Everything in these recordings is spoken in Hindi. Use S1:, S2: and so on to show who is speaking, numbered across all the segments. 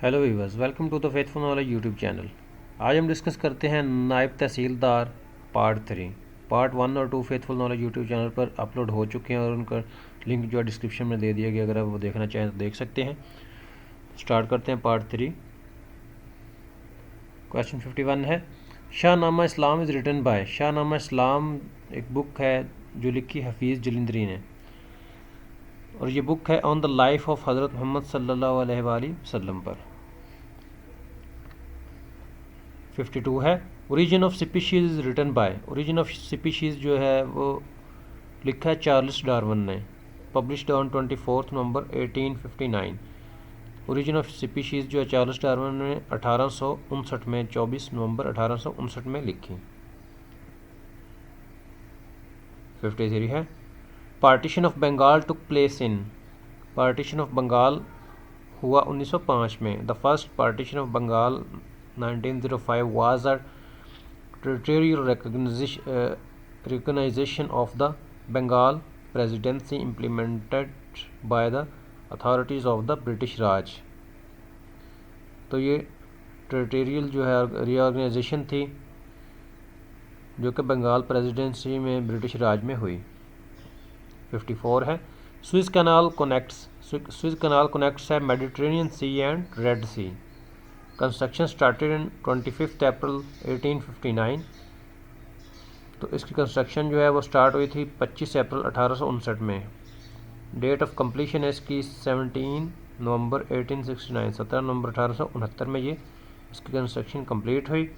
S1: Hello viewers, welcome to the Faithful knowledge YouTube channel. आज हम डिस्कस करते हैं नायब तहसीलदार पार्ट 3। पार्ट 1 और 2 फेथफुल नॉलेज यूट्यूब चैनल पर अपलोड हो चुके हैं और उनका लिंक जो है डिस्क्रिप्शन में दे दिया गया। अगर आप वो देखना चाहें तो देख सकते हैं। स्टार्ट करते हैं पार्ट 3। क्वेश्चन 51 है, शाहनामा इस्लाम इज़ रिटन बाय। शाहनामा इस्लाम एक बुक है जो लिखी हफीज़ जलिंदरी ने, और ये बुक है ऑन द लाइफ ऑफ हज़रत मोहम्मद सल्लल्लाहु अलैहि वसल्लम पर। 52 है, origin of species is written by. Origin of species जो है वो लिखा है चार्ल्स डार्विन ने, published on 24 November 1859। Origin of species जो है चार्ल्स डार्विन ने 1859 में 24 नवंबर 1859 में लिखी। 53 है, partition of Bengal took place in. Partition of Bengal हुआ 1905 में। The first partition of Bengal 1905 was a territorial recognition of the Bengal Presidency implemented by the authorities of the British Raj। तो ये टेरिटोरियल जो है रीऑर्गेनाइजेशन थी जो कि बंगाल प्रेसिडेंसी में ब्रिटिश राज में हुई। 54 है, स्विस कैनाल कनेक्ट्स है Mediterranean sea and red sea. Construction started in 25 April 1859। तो इसकी कंस्ट्रक्शन जो है वो स्टार्ट हुई थी 25 अप्रैल 1859 में। डेट ऑफ कंप्लीशन है इसकी 17 नवंबर 1869। 17 नवंबर 1869 में ये इसकी कंस्ट्रक्शन कंप्लीट हुई।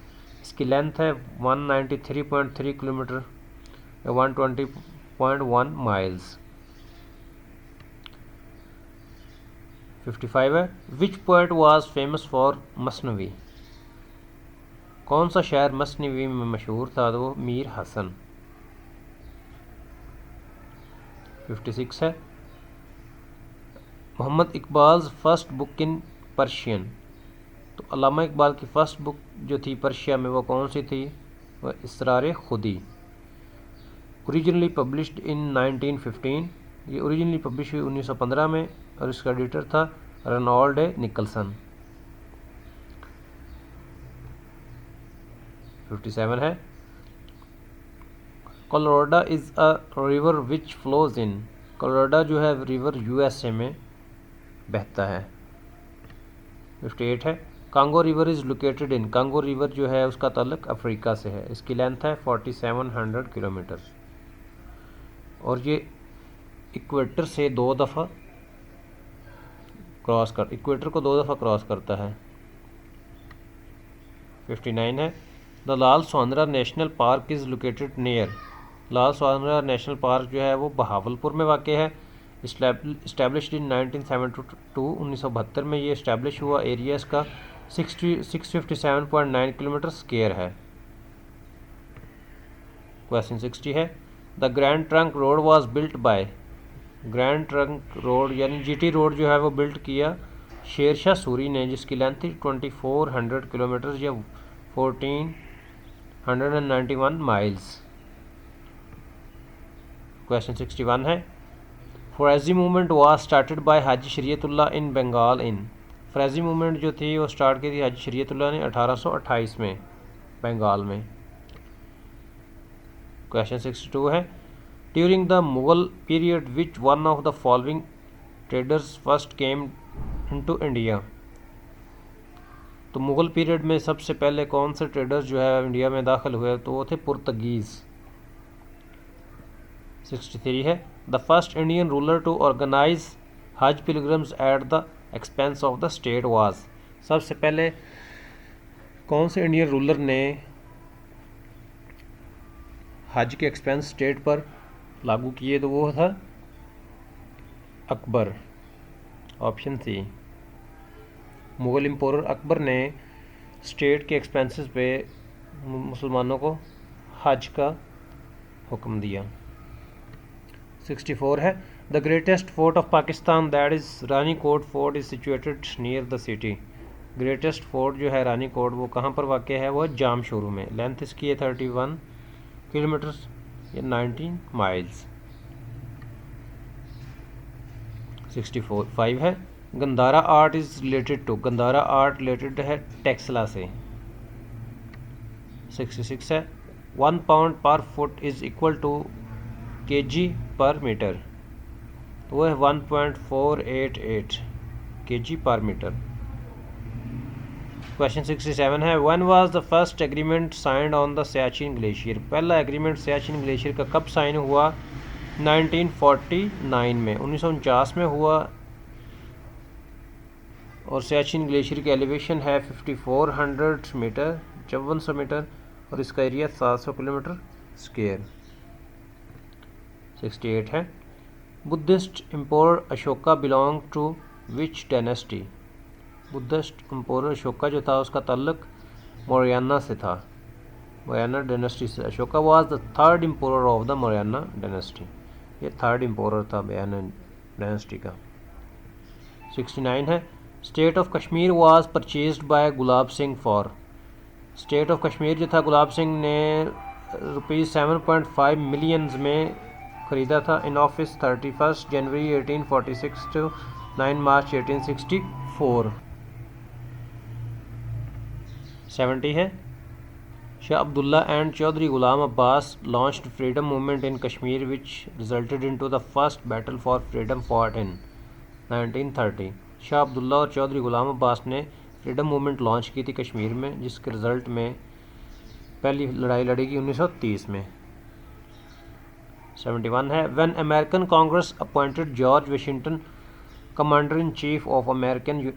S1: इसकी लेंथ है 193.3 किलोमीटर या 120.1 माइल्स। 55 है, विच पोएट वाज फेमस फॉर मसनवी। कौन सा शायर मसनवी में मशहूर था? तो वो मीर हसन। 56 है, Mohammad Iqbal's first book in Persian. तो अल्लामा इकबाल की फर्स्ट बुक जो थी पर्शिया में वो कौन सी थी? वह इसरार खुदी। Originally published in 1915। ये ओरिजिनली पब्लिश हुई 1915 में और इसका एडिटर था रेनॉल्ड ए निकलसन। 57 है, Colorado is a river which flows in. Colorado जो है रिवर यूएसए में बहता है। 58 है, Congo river is located in. Congo river जो है उसका ताल्लुक अफ्रीका से है। इसकी लेंथ है 4700 किलोमीटर और ये इक्वेटर से इक्वेटर को 2 दफ़ा क्रॉस करता है। 59 है, the Lal Suhanra national park is located near. Lal Suhanra national park जो है वो बहावलपुर में वाक़ है। Established in 1972। 1972 में ये इस्टेब्लिश हुआ। एरिया इसका 657.9 किलोमीटर स्क्वायर है। क्वेश्चन 60 है, the grand trunk road was built by. Grand trunk road यानी जीटी रोड जो है वो बिल्ट किया शेरशाह सूरी ने, जिसकी लेंथ थी 2400 किलोमीटर या 1491 माइल्स। क्वेश्चन 61 है, Faraizi movement was started by Haji Shariatullah in Bengal in. Faraizi movement जो थी वो स्टार्ट की थी हाजी शरीयतुल्लाह ने 1828 में बंगाल में। क्वेश्चन 62 है, during the Mughal period which one of the following traders first came into India. तो मुगल पीरियड में सबसे पहले कौन से ट्रेडर्स जो है इंडिया में दाखिल हुए? तो वो थे पुर्तगीज़। 63 है, the first Indian ruler to organise Hajj pilgrims at the expense of the state was. सबसे पहले कौन से इंडियन रूलर ने हज के एक्सपेंस स्टेट पर लागू किए? तो वो था अकबर। ऑप्शन सी, मुग़ल एम्पोरर अकबर ने स्टेट के एक्सपेंसेस पे मुसलमानों को हज का हुक्म दिया। 64 है, the greatest fort of Pakistan that is Ranikot fort is situated near the city. Greatest fort जो है रानीकोट वो कहाँ पर वाक़ है? वो जाम शोरू में। लेंथ इसकी है 31 किलोमीटर्स या 19 माइल्स। 65 है, Gandhara art is related to, Gandhara art related है टेक्सला से। 66 है 1 pound per foot is equal to kg per metre, तो वो है 1.488 kg पर मीटर। क्वेश्चन 67 है when was the first agreement signed on the Siachen glacier, पहला एग्रीमेंट सियाचिन ग्लेशियर का कब साइन हुआ? 1949 में, 1949 में हुआ। और सियाचिन ग्लेशियर की एलिवेशन है 5400 मीटर, 5400 मीटर, और इसका एरिया 700 किलोमीटर स्क्वायर। 68 है Buddhist emperor Ashoka belong to which dynasty, Buddhist emperor Ashoka जो था उसका ताल्लुक मौर्याना से था, मौर्याना डायनेस्टी से। Ashoka was the third emperor of the Mauryan dynasty, ये थर्ड एम्पोरर था मौर्याना डायनेस्टी का। 69 है state of Kashmir was purchased by Gulab Singh for, state of Kashmir जो था गुलाब सिंह ने ₹7.5 मिलियन में ख़रीदा था इन ऑफिस 31 जनवरी 1846 टू 9 मार्च 1864। 70 है Shah Abdullah and Chaudhry Ghulam Abbas launched freedom movement in Kashmir which resulted into the first battle for freedom fought in 1930। Shah Abdullah और चौधरी गुलाम अब्बास ने फ्रीडम मूवमेंट लॉन्च की थी कश्मीर में, जिसके रिज़ल्ट में पहली लड़ाई लड़ी गई 1930 में। 71 है when American Congress appointed George Washington commander in chief of American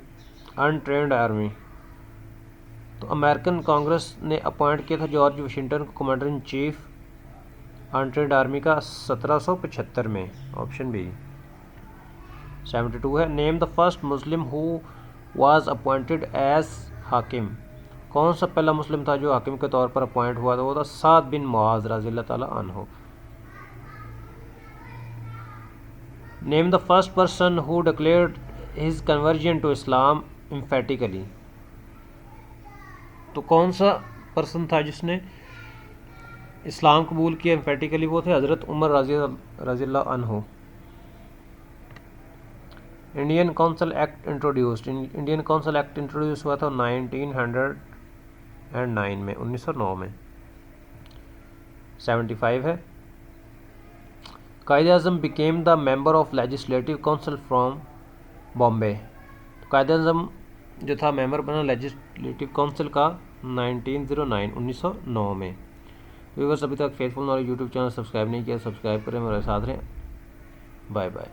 S1: untrained army, तो अमेरिकन कांग्रेस ने अपॉइंट किया था जॉर्ज वाशिंगटन को commander in chief untrained army का 1775 में, ऑप्शन बी। 72 है name the first Muslim who was appointed as hakim, कौन सा पहला मुस्लिम था जो हाकिम के तौर पर अपॉइंट हुआ था? वो था साद बिन मुआज रज़ियल्लाहु ताला अन्हु। Name the first person who declared his conversion to Islam emphatically, तो कौन सा पर्सन था जिसने इस्लाम कबूल किया एम्फेटिकली? वो थे हज़रत उमर रज़ियल्लाहु अन्हु। Indian council act introduced, Indian council act introduce हुआ था 1909 में, 1909 में। 75 है Quaid-e-Azam became the member of legislative council from Bombay, Quaid-e-Azam जो था मेंबर बना लेजिस्लेटिव काउंसिल का 1909 में। व्यूअर्स अभी तक faithful knowledge YouTube channel subscribe नहीं किया, सब्सक्राइब करें, मेरे साथ रहें। Bye bye.